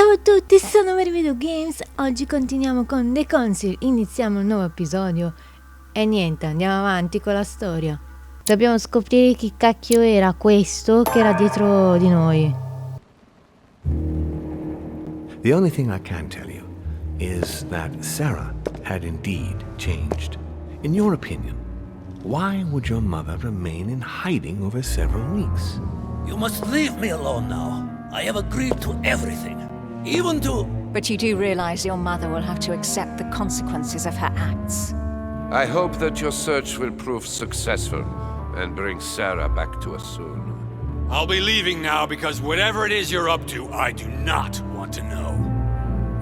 Ciao a tutti, sono Veryvideogames. Oggi continuiamo con The Council, iniziamo un nuovo episodio e niente, andiamo avanti con la storia. Dobbiamo scoprire chi cacchio era questo che era dietro di noi. The only thing I can tell you is that Sarah had indeed changed. In your opinion, why would your mother remain in hiding over several weeks? You must leave me alone now. I have agreed to everything, even to... But you do realize your mother will have to accept the consequences of her acts. I hope that your search will prove successful and bring Sarah back to us soon. I'll be leaving now because whatever it is you're up to, I do not want to know.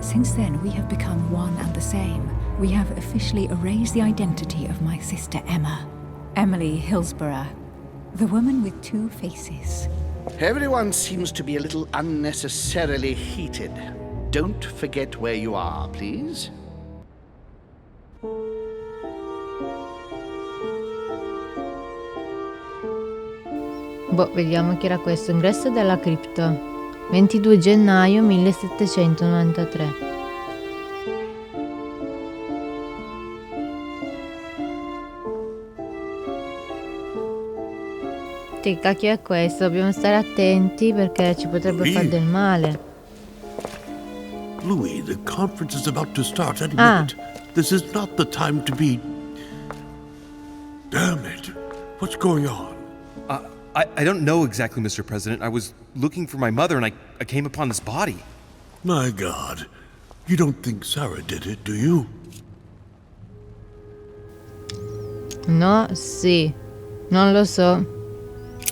Since then, we have become one and the same. We have officially erased the identity of my sister Emma. Emily Hillsborough. The woman with two faces. Everyone seems to be a little unnecessarily heated. Don't forget where you are, please. Boh, vediamo chi era questo. Ingresso della cripta 22 gennaio 1793. Che cacchio è questo? Dobbiamo stare attenti perché ci potrebbe fare del male. Louis, the conference is about to start any minute. This is not the time to be... Damn it. What's going on? I don't know exactly, Mr. President. I was looking for my mother and I came upon this body. My God. You don't think Sarah did it, do you? No, sì. Non lo so.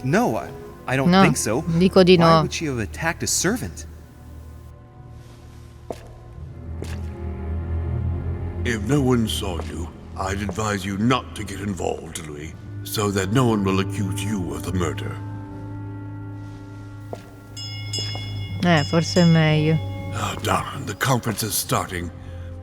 No, I don't No, think so. dico di no. Why would she have attacked a servant? If no one saw you, I'd advise you not to get involved, Louis, so that no one will accuse you of the murder. Forse è meglio. Ah, darling, the conference is starting.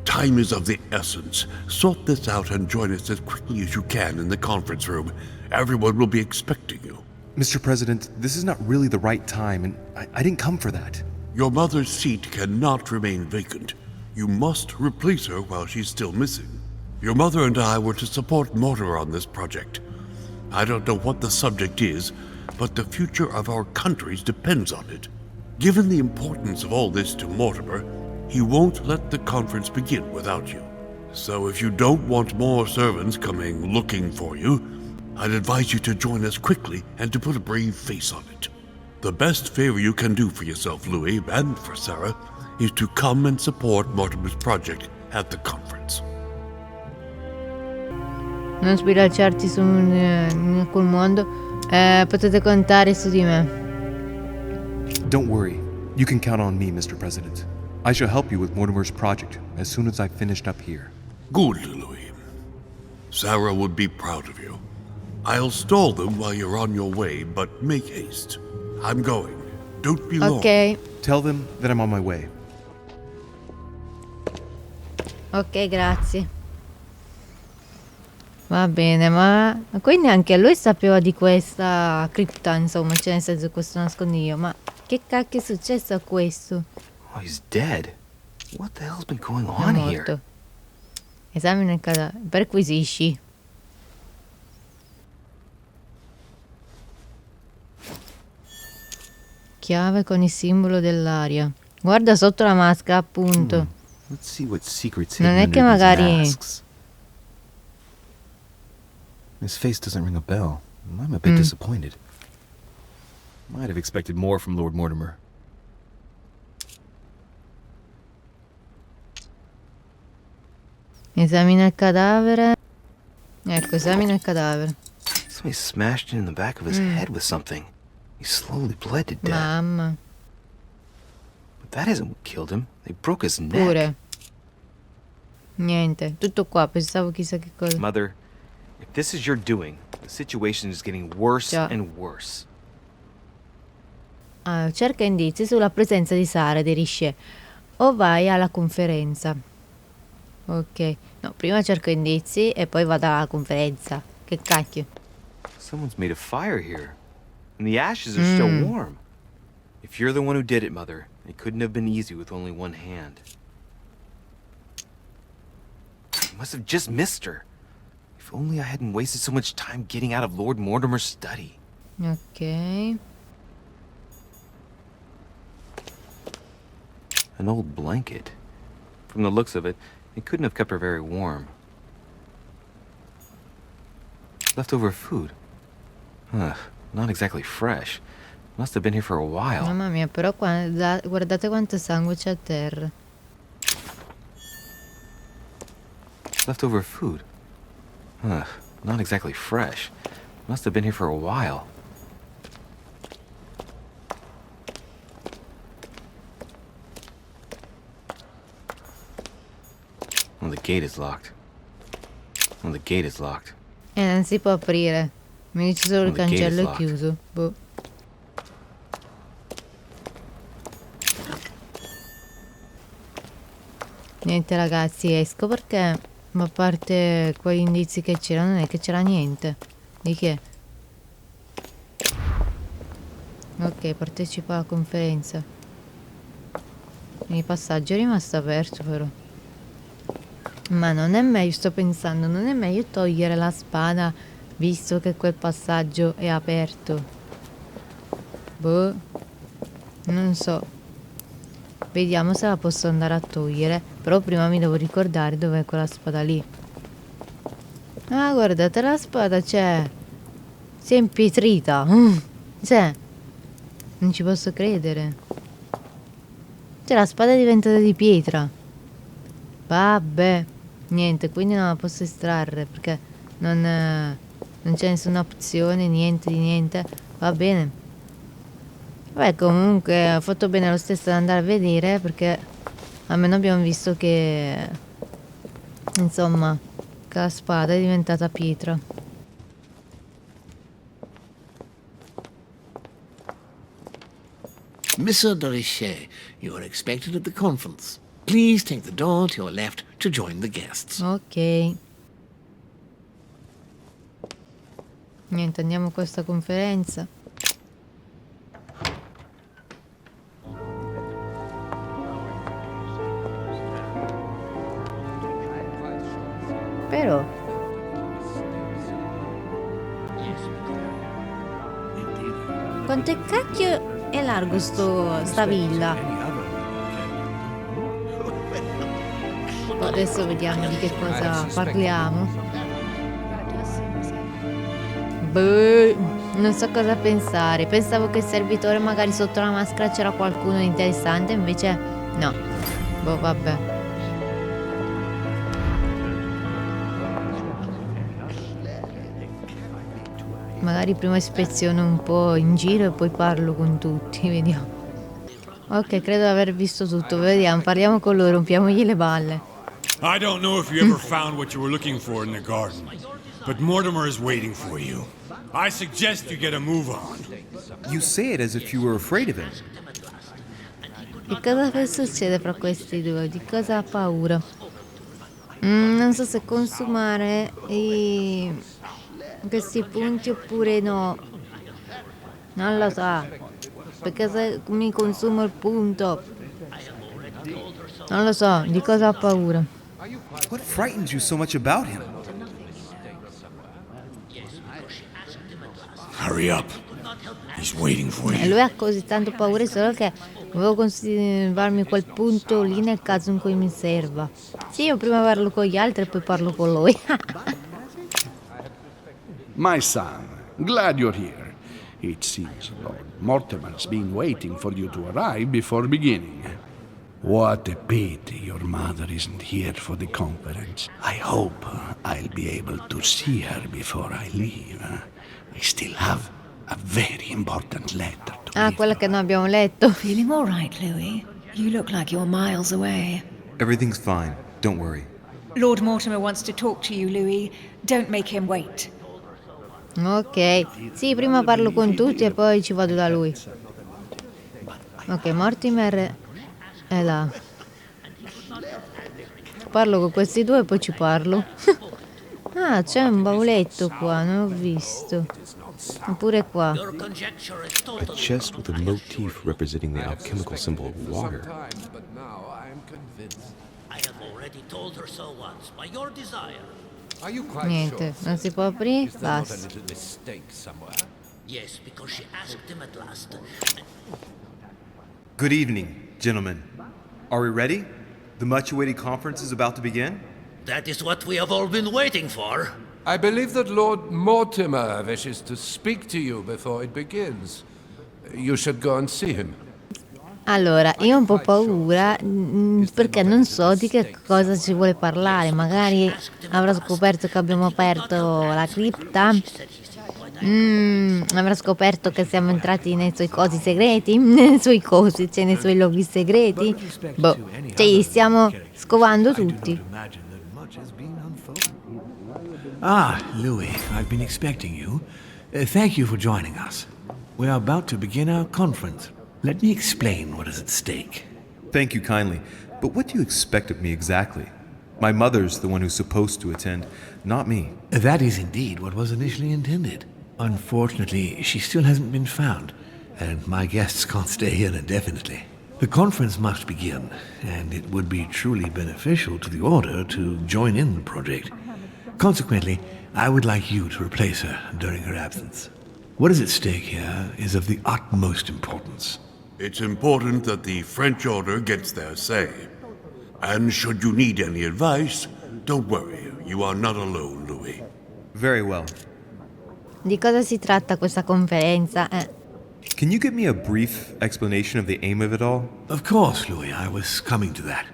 Time is of the essence. Sort this out and join us as quickly as you can in the conference room. Everyone will be expecting you. Mr. President, this is not really the right time, and I didn't come for that. Your mother's seat cannot remain vacant. You must replace her while she's still missing. Your mother and I were to support Mortimer on this project. I don't know what the subject is, but the future of our countries depends on it. Given the importance of all this to Mortimer, he won't let the conference begin without you. So if you don't want more servants coming looking for you, I'd advise you to join us quickly and to put a brave face on it. The best favor you can do for yourself, Louis, and for Sarah, is to come and support Mortimer's project at the conference. Non sbiracciarti in quel mondo. Potete contare su di me. Don't worry. You can count on me, Mr. President. I shall help you with Mortimer's project as soon as I've finished up here. Good, Louis. Sarah would be proud of you. I'll stall them while you're on your way, but make haste. I'm going. Don't be long. Ok. Tell them that I'm on my way. Ok, grazie. Va bene, ma quindi anche lui sapeva di questa cripta, insomma, cioè nel senso questo nascondiglio. Ma che cacchio è successo a questo? Oh, he's dead. What the hell's been going È on here? morto. Esamina il cadavere. Perquisisci. Chiave con il simbolo dell'aria. Guarda sotto la maschera, appunto. Let's see what secrets Non è hidden che under these magari... masks. His face doesn't ring a bell. I'm a bit disappointed. Might have expected more from Lord Mortimer. Esamina il cadavere. Ecco, esamina il cadavere. Somebody smashed in the back of his head with something. He slowly bled to death. Mamma. But that isn't what killed him. They broke his neck. Pure. Niente, tutto qua, pensavo chissà che cosa. Mother, if this is your doing, the situation is getting worse Già. and worse. Cerca indizi sulla presenza di Sara ed Erisce o vai alla conferenza. Ok, no, prima cerco indizi e poi vado alla conferenza. Che cacchio. Someone's made a fire here, and the ashes are still warm. If you're the one who did it, Mother, It couldn't have been easy with only one hand. I must have just missed her. If only I hadn't wasted so much time getting out of Lord Mortimer's study. Ok. An old blanket. From the looks of it, it couldn't have kept her very warm. Leftover food. Ugh, not exactly fresh. Must have been here for a while. Mamma mia, però guardate quanto sangue c'è a terra. Leftover food. Ugh, not exactly fresh. Must have been here for a while. Well, the gate is locked. Well, the gate is locked. Non si può aprire. Mi dice solo il Well, the gate is cancello è locked. chiuso. Boh. Niente ragazzi, esco perché, ma a parte quegli indizi che c'erano, non è che c'era niente. Di che? Ok, partecipa alla conferenza. Il passaggio è rimasto aperto però. Ma non è meglio, sto pensando, non è meglio togliere la spada visto che quel passaggio è aperto? Boh, non so. Vediamo se la posso andare a togliere. Però prima mi devo ricordare dov'è quella spada lì. Ah, guardate, la spada c'è. Si è impietrita. Cioè, non ci posso credere. Cioè, la spada è diventata di pietra. Vabbè. Niente, quindi non la posso estrarre perché non c'è nessuna opzione, niente di niente. Va bene. Beh, comunque ha fatto bene lo stesso ad andare a vedere perché almeno abbiamo visto che, insomma, che la spada è diventata pietra. Mr. Dorichet, you are expected at the conference. Please take the door to your left to join the guests. Ok. Niente, andiamo a questa conferenza. Però quanto cacchio è largo sta villa? Adesso vediamo di che cosa parliamo. Boh, non so cosa pensare. Pensavo che il servitore magari sotto la maschera c'era qualcuno di interessante, invece no. Boh, vabbè. Magari prima ispeziono un po' in giro e poi parlo con tutti, vediamo. Ok, credo di aver visto tutto, vediamo, parliamo con loro, rompiamogli le balle. I don't know if you ever found what you were looking for in the garden, but Mortimer is waiting for you. I suggest you get a move on. You say it as if you were afraid of him. Che cosa succede fra questi due? Di cosa ha paura? Non so se consumare questi punti oppure no. Non lo so. Perché se mi consumo il punto, non lo so, di cosa ha paura. What frightens you so much about him? Hurry up. He's waiting for you. Lui ha così tanto paura solo che volevo conservarmi quel punto lì nel caso in cui mi serva. Sì, io prima parlo con gli altri e poi parlo con lui. My son, glad you're here. It seems Lord Mortimer's been waiting for you to arrive before beginning. What a pity your mother isn't here for the conference. I hope I'll be able to see her before I leave. I still have a very important letter to Ah, give quella her. che noi abbiamo letto. Feeling all right, Louis? You look like you're miles away. Everything's fine. Don't worry. Lord Mortimer wants to talk to you, Louis. Don't make him wait. Ok, sì, prima parlo con tutti e poi ci vado da lui. Ok, Mortimer è là. Parlo con questi due e poi ci parlo. Ah, c'è un bauletto qua, non ho visto. Pure qua. Your conjecture is A totally chest with a motif representing the alchemical symbol of water. But now I am convinced. I have already told her so once, by your desire. Are you quite Niente, sure? non si può aprire, Is there not a basta. little mistake somewhere? Yes, because she asked him at last. Good evening, gentlemen. Are we ready? The much-awaited conference is about to begin? That is what we have all been waiting for. I believe that Lord Mortimer wishes to speak to you before it begins. You should go and see him. Allora, io ho un po' paura perché non so di che cosa ci vuole parlare. Magari avrà scoperto che abbiamo aperto la cripta. Avrà scoperto che siamo entrati nei suoi cosi segreti, nei suoi cosi, cioè nei suoi luoghi segreti. Boh, cioè stiamo scovando tutti. Ah, Louis, I've been expecting you. Thank you for joining us. We are about to begin our conference. Let me explain what is at stake. Thank you kindly, but what do you expect of me exactly? My mother's the one who's supposed to attend, not me. That is indeed what was initially intended. Unfortunately, she still hasn't been found, and my guests can't stay here indefinitely. The conference must begin, and it would be truly beneficial to the Order to join in the project. Consequently, I would like you to replace her during her absence. What is at stake here is of the utmost importance. It's important that the French Order gets their say. And should you need any advice, don't worry, you are not alone, Louis. Very well. Di cosa si tratta questa conferenza? Can you give me a brief explanation of the aim of it all? Of course, Louis, I was coming to that.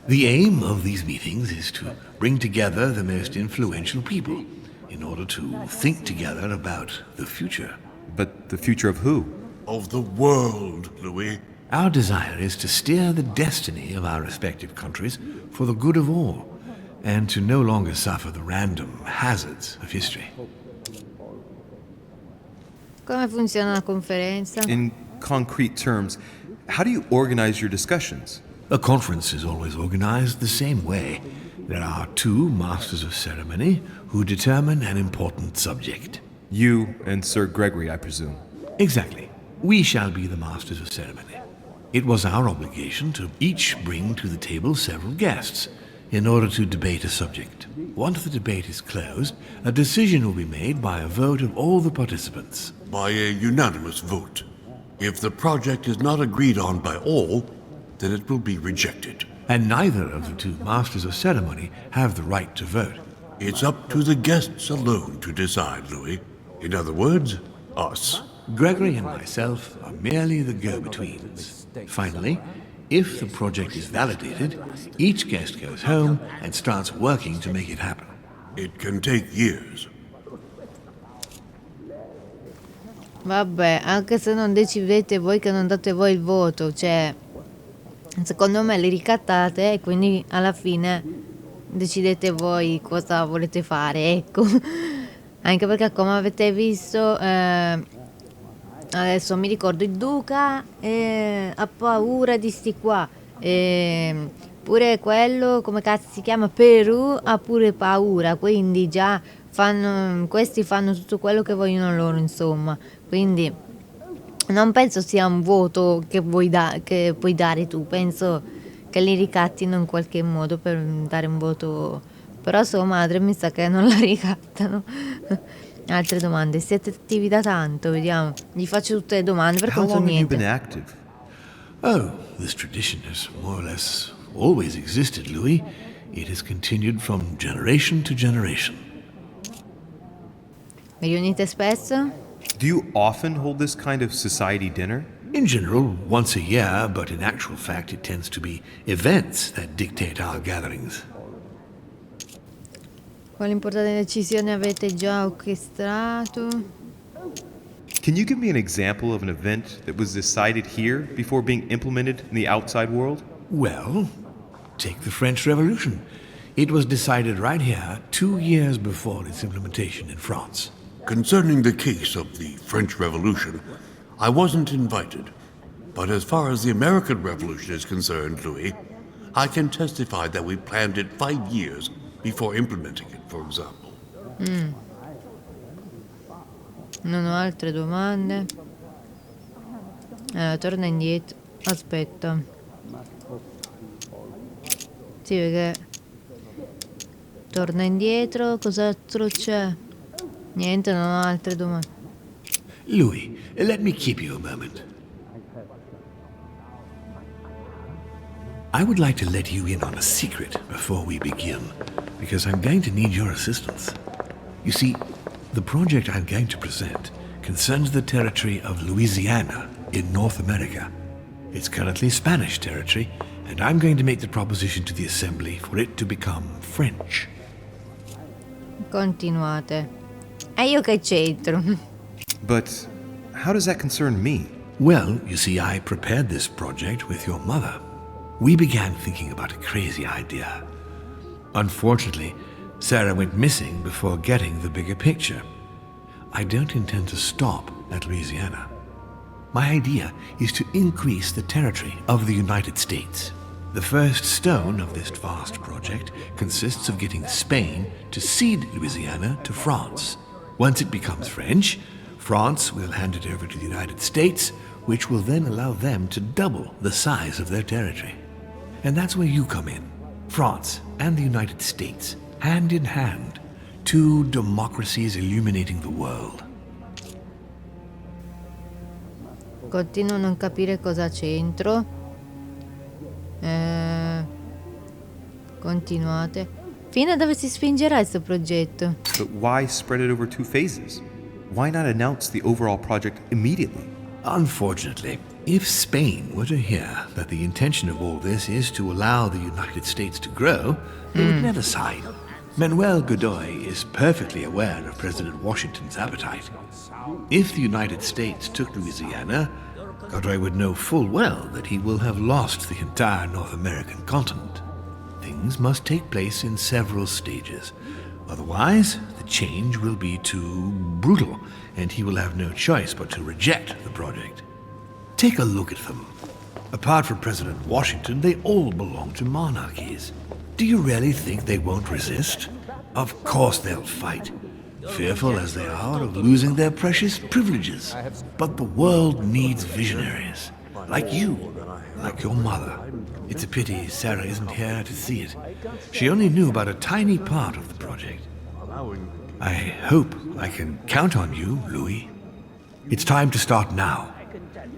The aim of these meetings is to bring together the most influential people in order to think together about the future. But the future of who? Of the world, Louis. Our desire is to steer the destiny of our respective countries for the good of all, and to no longer suffer the random hazards of history. Come funziona la conferenza? In concrete terms, how do you organize your discussions? A conference is always organized the same way. There are two masters of ceremony who determine an important subject. You and Sir Gregory, I presume. Exactly. We shall be the masters of ceremony. It was our obligation to each bring to the table several guests in order to debate a subject. Once the debate is closed, a decision will be made by a vote of all the participants. By a unanimous vote. If the project is not agreed on by all, then it will be rejected. And neither of the two masters of ceremony have the right to vote. It's up to the guests alone to decide, Louis. In other words, us. Gregory and myself are merely the go-betweens. Finally, if the project is validated, each guest goes home and starts working to make it happen. It can take years. Vabbè, anche se non decidete voi, che non date voi il voto, cioè secondo me li ricattate e quindi alla fine decidete voi cosa volete fare, ecco. Anche perché, come avete visto, adesso mi ricordo il duca ha paura di sti qua, pure quello, come cazzo si chiama, Perù, ha pure paura, quindi già questi fanno tutto quello che vogliono loro, insomma. Quindi non penso sia un voto che puoi dare tu, penso che li ricattino in qualche modo per dare un voto, però sua madre mi sa che non la ricattano. Altre domande? Siete attivi da tanto? Vediamo. Gli faccio tutte le domande perché non so niente. Oh, this tradition has more or less always existed, Louis. It has continued from generation to generation. Vi riunite spesso? Do you often hold this kind of society dinner? In general, once a year, but in actual fact it tends to be events that dictate our gatherings. Quali importanti decisioni avete già orchestrato? Can you give me an example of an event that was decided here before being implemented in the outside world? Well, take the French Revolution. It was decided right here 2 years before its implementation in France. Concerning the case of the French Revolution, I wasn't invited. But as far as the American Revolution is concerned, Louis, I can testify that we planned it 5 years before implementing it, for example. Non ho altre domande. Torna indietro. Aspetta. Sì, perché... Torna indietro. Cos'altro c'è? Niente, non ho altre domande. Louis, let me keep you a moment. I would like to let you in on a secret before we begin, because I'm going to need your assistance. You see, the project I'm going to present concerns the territory of Louisiana in North America. It's currently Spanish territory, and I'm going to make the proposition to the Assembly for it to become French. Continuate. E io che c'entro? But how does that concern me? Well, you see, I prepared this project with your mother. We began thinking about a crazy idea. Unfortunately, Sarah went missing before getting the bigger picture. I don't intend to stop at Louisiana. My idea is to increase the territory of the United States. The first stone of this vast project consists of getting Spain to cede Louisiana to France. Once it becomes French, France will hand it over to the United States, which will then allow them to double the size of their territory. And that's where you come in. France and the United States, hand in hand, two democracies illuminating the world. Continuo a non capire cosa c'entro. Continuate. Fino a dove si spingerà questo progetto? But why spread it over 2 phases? Why not announce the overall project immediately? Unfortunately, if Spain were to hear that the intention of all this is to allow the United States to grow, they would never sign. Manuel Godoy is perfectly aware of President Washington's appetite. If the United States took Louisiana, Godoy would know full well that he will have lost the entire North American continent. Things must take place in several stages. Otherwise, the change will be too brutal, and he will have no choice but to reject the project. Take a look at them. Apart from President Washington, they all belong to monarchies. Do you really think they won't resist? Of course they'll fight, fearful as they are of losing their precious privileges. But the world needs visionaries, like you, like your mother. It's a pity Sarah isn't here to see it. She only knew about a tiny part of the project. I hope I can count on you, Louis. It's time to start now.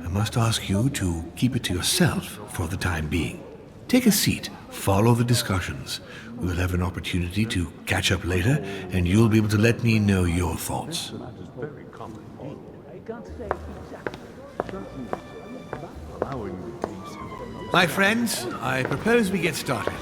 I must ask you to keep it to yourself for the time being. Take a seat, follow the discussions. We will have an opportunity to catch up later, and you'll be able to let me know your thoughts. My friends, I propose we get started.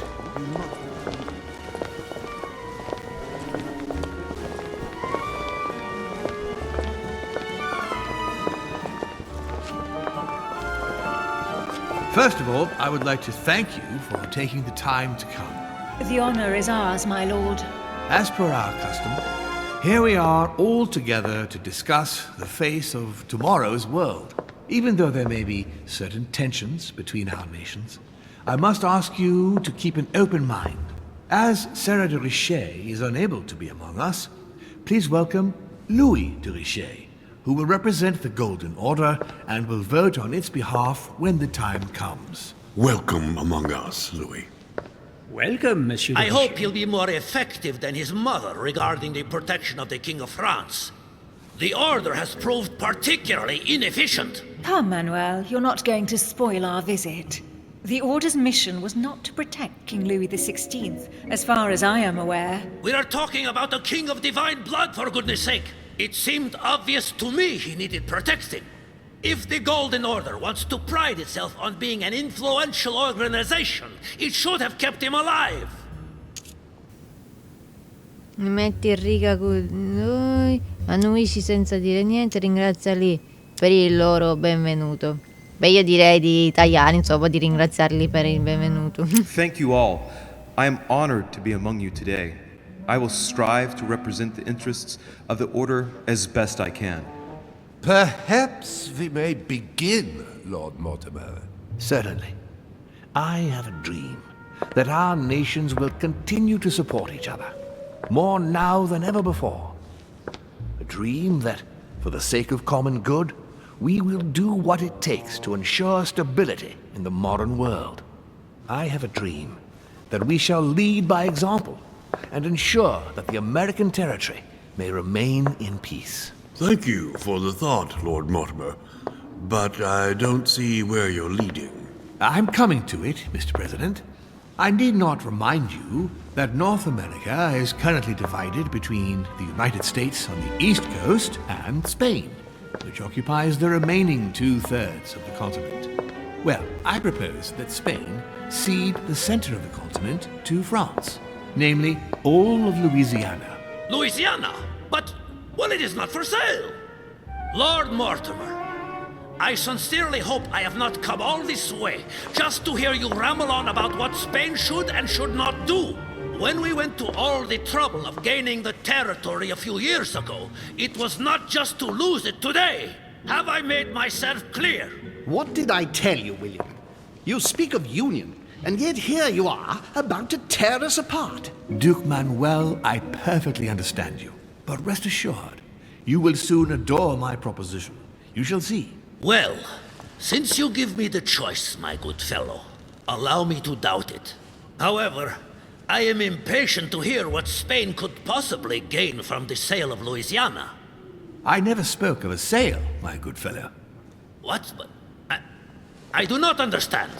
First of all, I would like to thank you for taking the time to come. The honor is ours, my lord. As per our custom, here we are all together to discuss the face of tomorrow's world. Even though there may be certain tensions between our nations, I must ask you to keep an open mind. As Sarah de Richet is unable to be among us, please welcome Louis de Richet, who will represent the Golden Order and will vote on its behalf when the time comes. Welcome among us, Louis. Welcome, Monsieur. I hope he'll be more effective than his mother regarding the protection of the King of France. The Order has proved particularly inefficient. Come, Manuel, you're not going to spoil our visit. The Order's mission was not to protect King Louis XVI, as far as I am aware. We are talking about a king of divine blood, for goodness sake. It seemed obvious to me he needed protecting. If the Golden Order wants to pride itself on being an influential organization, it should have kept him alive. Mi metti in riga con noi, annuisci senza dire niente, ringraziali per il loro benvenuto. Beh, io direi di italiani, insomma, di ringraziarli per il benvenuto. Thank you all. I am honored to be among you today. I will strive to represent the interests of the Order as best I can. Perhaps we may begin, Lord Mortimer. Certainly. I have a dream that our nations will continue to support each other, more now than ever before. A dream that, For the sake of common good, we will do what it takes to ensure stability in the modern world. I have a dream that we shall lead by example and ensure that the American territory may remain in peace. Thank you for the thought, Lord Mortimer, but I don't see where you're leading. I'm coming to it, Mr. President. I need not remind you that North America is currently divided between the United States on the east coast and Spain, which occupies the remaining 2/3 of the continent. Well, I propose that Spain cede the center of the continent to France, namely all of Louisiana. Louisiana? But, well, it is not for sale. Lord Mortimer, I sincerely hope I have not come all this way just to hear you ramble on about what Spain should and should not do. When we went to all the trouble of gaining the territory a few years ago, it was not just to lose it today. Have I made myself clear? What did I tell you, William? You speak of union, and yet here you are, about to tear us apart. Duke Manuel, I perfectly understand you. But rest assured, you will soon adore my proposition. You shall see. Well, since you give me the choice, my good fellow, allow me to doubt it. However, I am impatient to hear what Spain could possibly gain from the sale of Louisiana. I never spoke of a sale, my good fellow. What? I do not understand.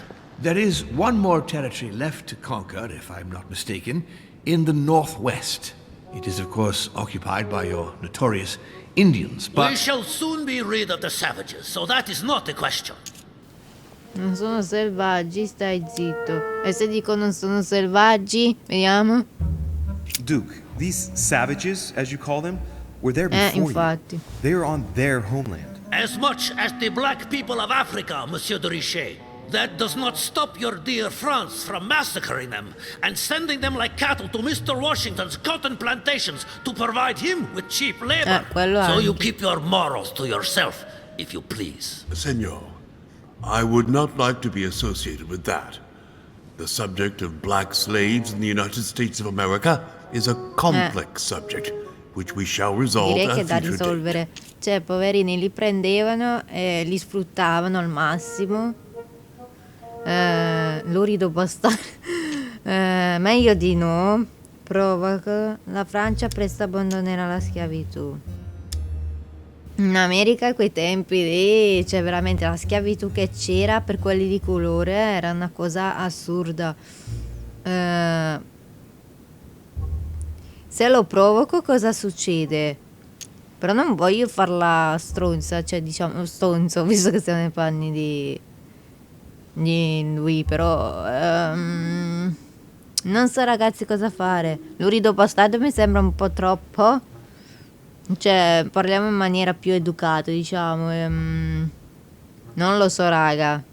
There is one more territory left to conquer, if I'm not mistaken, in the northwest. It is, of course, occupied by your notorious Indians, but... We shall soon be rid of the savages, so that is not the question. Non sono selvaggi, stai zitto. E se dico non sono selvaggi? Vediamo. Duke, these savages, as you call them, were there before infatti. you. They are on their homeland. As much as the black people of Africa, Monsieur de Richet. That does not stop your dear France from massacring them and sending them like cattle to Mr. Washington's cotton plantations to provide him with cheap labor. So you keep your morals to yourself, if you please. Senor, I would not like to be associated with that. The subject of black slaves in the United States of America is a complex subject, which we shall resolve Direi at che a è da future risolvere. Cioè, poverini, li prendevano e li sfruttavano al massimo. Lurido bastardo. Meglio di no. Provoca. La Francia presto abbandonerà la schiavitù. In America a quei tempi lì, cioè veramente la schiavitù che c'era per quelli di colore era una cosa assurda. Se lo provoco cosa succede? Però non voglio farla stronza, cioè diciamo stonzo, visto che siamo nei panni di lui, però non so ragazzi cosa fare. Lurido bastardo mi sembra un po' troppo, cioè parliamo in maniera più educata, diciamo. Non lo so raga,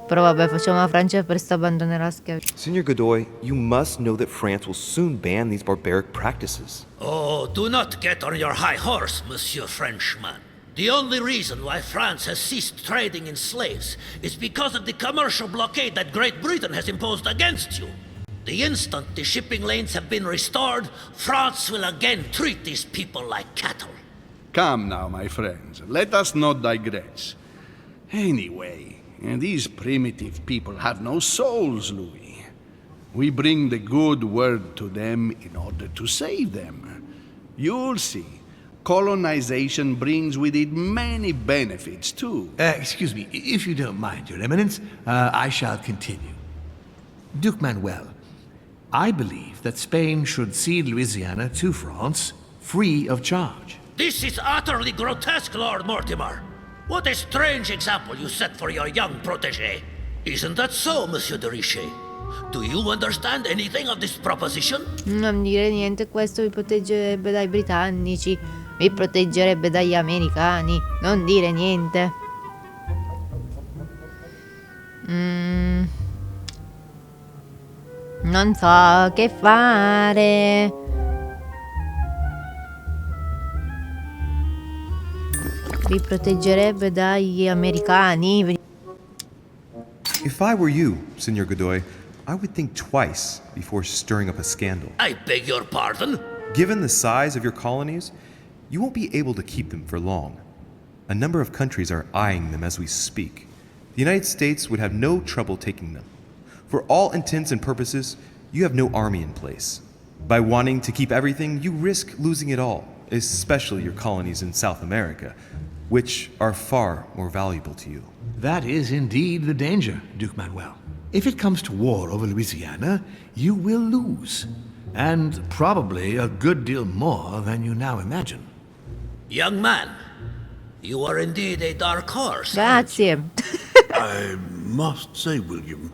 però vabbè, facciamo la Francia presto abbandonerà la schiavitù. Signor Godoy, you must know that France will soon ban these barbaric practices. Oh, do not get on your high horse, Monsieur Frenchman. The only reason why France has ceased trading in slaves is because of the commercial blockade that Great Britain has imposed against you. The instant the shipping lanes have been restored, France will again treat these people like cattle. Come now, my friends, let us not digress. Anyway, these primitive people have no souls, Louis. We bring the good word to them in order to save them. You'll see. Colonization brings with it many benefits, too. Excuse me, if you don't mind, Your Eminence, I shall continue. Duke Manuel, I believe that Spain should cede Louisiana to France free of charge. This is utterly grotesque, Lord Mortimer. What a strange example you set for your young protégé. Isn't that so, Monsieur de Richet? Do you understand anything of this proposition? Non dire niente, questo vi proteggerebbe dai britannici, vi proteggerebbe dagli americani. Non dire niente. Non so che fare. Vi proteggerebbe dagli americani. If I were you, Signor Godoy, I would think twice before stirring up a scandal. I beg your pardon? Given the size of your colonies, you won't be able to keep them for long. A number of countries are eyeing them as we speak. The United States would have no trouble taking them. For all intents and purposes, you have no army in place. By wanting to keep everything, you risk losing it all, especially your colonies in South America, which are far more valuable to you. That is indeed the danger, Duke Manuel. If it comes to war over Louisiana, you will lose. And probably a good deal more than you now imagine. Young man, you are indeed a dark horse. Grazie. I must say, William,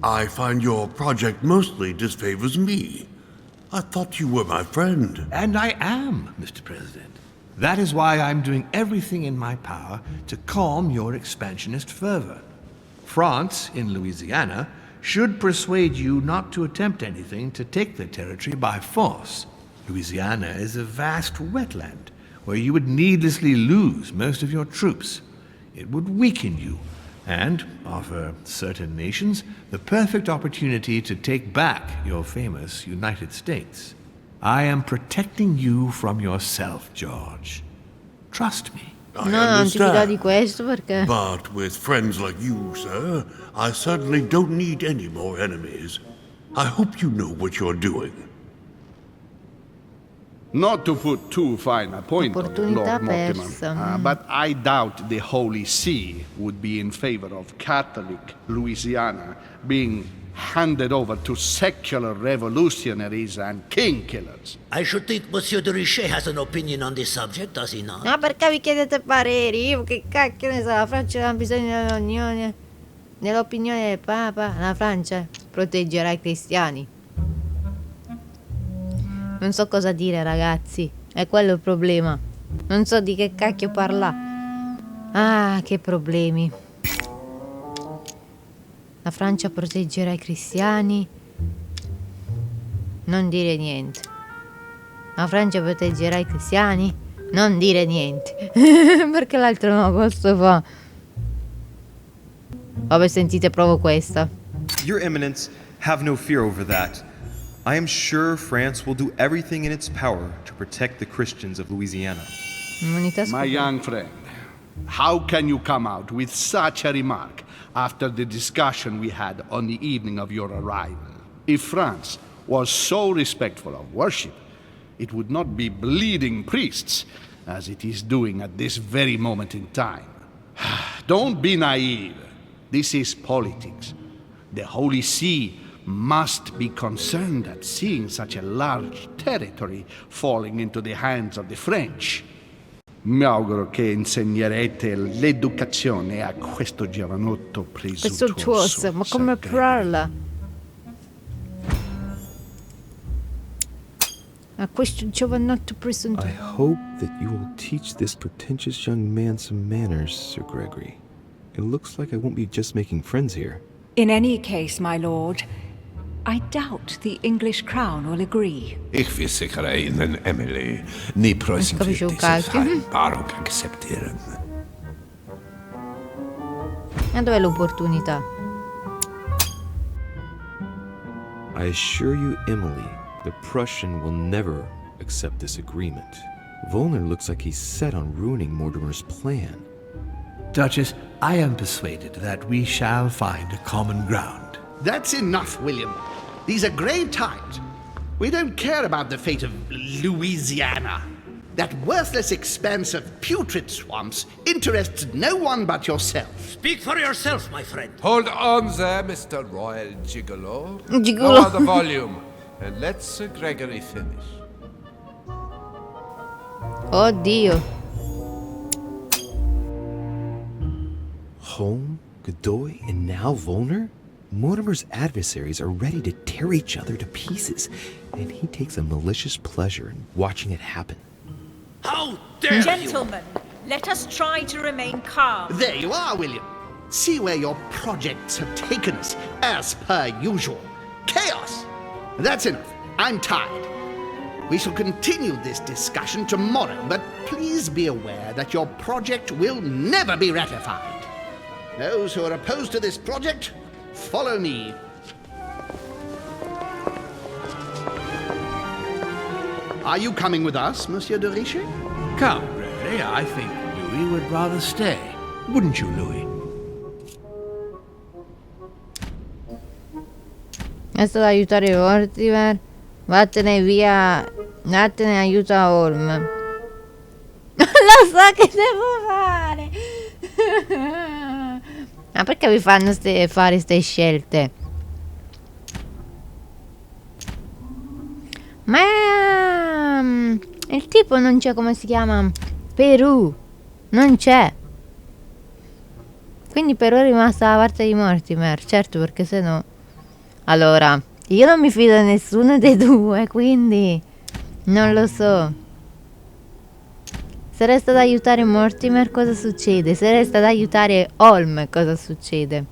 I find your project mostly disfavors me. I thought you were my friend. And I am, Mr. President. That is why I'm doing everything in my power to calm your expansionist fervor. France, in Louisiana, should persuade you not to attempt anything to take the territory by force. Louisiana is a vast wetland where you would needlessly lose most of your troops. It would weaken you and offer certain nations the perfect opportunity to take back your famous United States. I am protecting you from yourself, George. Trust me. I Non ti fidare di understand. questo perché... But with friends like you, sir, I certainly don't need any more enemies. I hope you know what you're doing. Not to put too fine a point on it, Opportunità Lord Mortimer, persa. but I doubt the Holy See would be in favor of Catholic Louisiana being handed over to secular revolutionaries and king killers. I should think Monsieur de Richet has an opinion on this subject, does he not? Ma perché vi chiedete pareri? Io che cacchio ne so, la Francia ha bisogno nell'opinione del Papa, la Francia proteggerà i cristiani. Non so cosa dire, ragazzi, è quello il problema. Non so di che cacchio parla. Ah, che problemi. La Francia proteggerà i cristiani. Non dire niente. La Francia proteggerà i cristiani. Non dire niente. Perché l'altro no, posso fa. Vabbè, sentite, provo questa. Your Eminence, have no fear over that. I am sure France will do everything in its power to protect the Christians of Louisiana. My young friend, how can you come out with such a remark after the discussion we had on the evening of your arrival? If France was so respectful of worship, it would not be bleeding priests, as it is doing at this very moment in time. Don't be naive. This is politics. The Holy See must be concerned at seeing such a large territory falling into the hands of the French. Mi auguro che insegnerete l'educazione a questo giovanotto presuntuoso. Ma come parla? A questo giovanotto presuntuoso. I hope that you will teach this pretentious young man some manners, Sir Gregory. It looks like I won't be just making friends here. In any case, my lord, I doubt the English crown will agree. Ich wisse greinen, Emily. Ni Preußen Capisci un wird dieses cacchio. Vereinbarung akzeptieren. E dov'è l'opportunità? I assure you, Emily, the Prussian will never accept this agreement. Volner looks like he's set on ruining Mortimer's plan. Duchess, I am persuaded that we shall find a common ground. That's enough, William. These are grave times. We don't care about the fate of Louisiana. That worthless expanse of putrid swamps interests no one but yourself. Speak for yourself, my friend. Hold on there, Mr. Royal Gigolo. Gigolo. Lower the volume, and let Sir Gregory finish. Oddio. Holm, Godoy, and now Volner? Mortimer's adversaries are ready to tear each other to pieces, and he takes a malicious pleasure in watching it happen. How dare you! Gentlemen, let us try to remain calm. There you are, William. See where your projects have taken us, as per usual. Chaos! That's enough. I'm tired. We shall continue this discussion tomorrow, but please be aware that your project will never be ratified. Those who are opposed to this project, follow me. Are you coming with us, Monsieur de Richet? Come, Gregory, I think we would rather stay. Wouldn't you, Louis? Adesso da aiutare Mortimer. Vattene via. Vattene, aiuta Holm. Lo so che devo fare. Ma perché vi fanno fare ste scelte? Ma il tipo non c'è, come si chiama? Perù. Non c'è. Quindi Perù è rimasta dalla parte di Mortimer. Certo, perché se no... Allora, io non mi fido di nessuno dei due, quindi non lo so. Se resta ad aiutare Mortimer, cosa succede? Se resta ad aiutare Holm, cosa succede?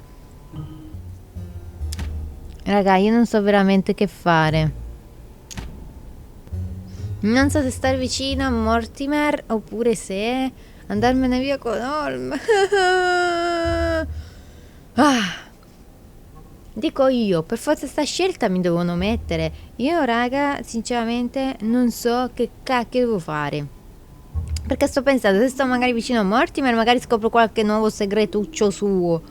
Raga, io non so veramente che fare. Non so se stare vicino a Mortimer oppure se andarmene via con Holm. Dico io, per forza sta scelta mi devono mettere. Io, raga, sinceramente non so che cacchio devo fare. Perché sto pensando, se sto magari vicino a Mortimer, magari scopro qualche nuovo segretuccio suo.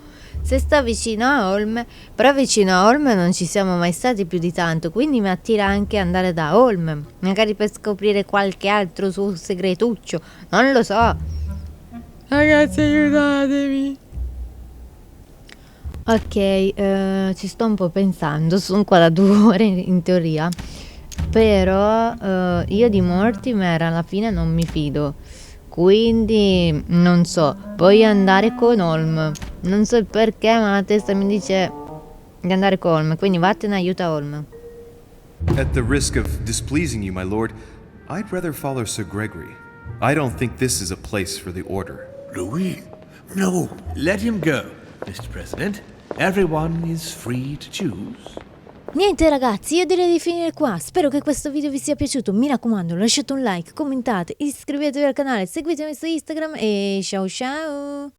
Se sto vicino a Holm, però vicino a Holm non ci siamo mai stati più di tanto, quindi mi attira anche andare da Holm, magari per scoprire qualche altro suo segretuccio. Non lo so. Ragazzi, aiutatemi. Ok, ci sto un po' pensando, sono qua da 2 ore in teoria, però io di Mortimer alla fine non mi fido, quindi non so, voglio andare con Holm, non so il perché ma la testa mi dice di andare con Holm, quindi vattene, aiuta Holm. At the risk of displeasing you, my lord, I'd rather follow Sir Gregory. I don't think this is a place for the Order. Louis? No. Let him go, Mr. President. Everyone is free to choose. Niente ragazzi, io direi di finire qua. Spero che questo video vi sia piaciuto. Mi raccomando, lasciate un like, commentate, iscrivetevi al canale, seguitemi su Instagram e ciao ciao.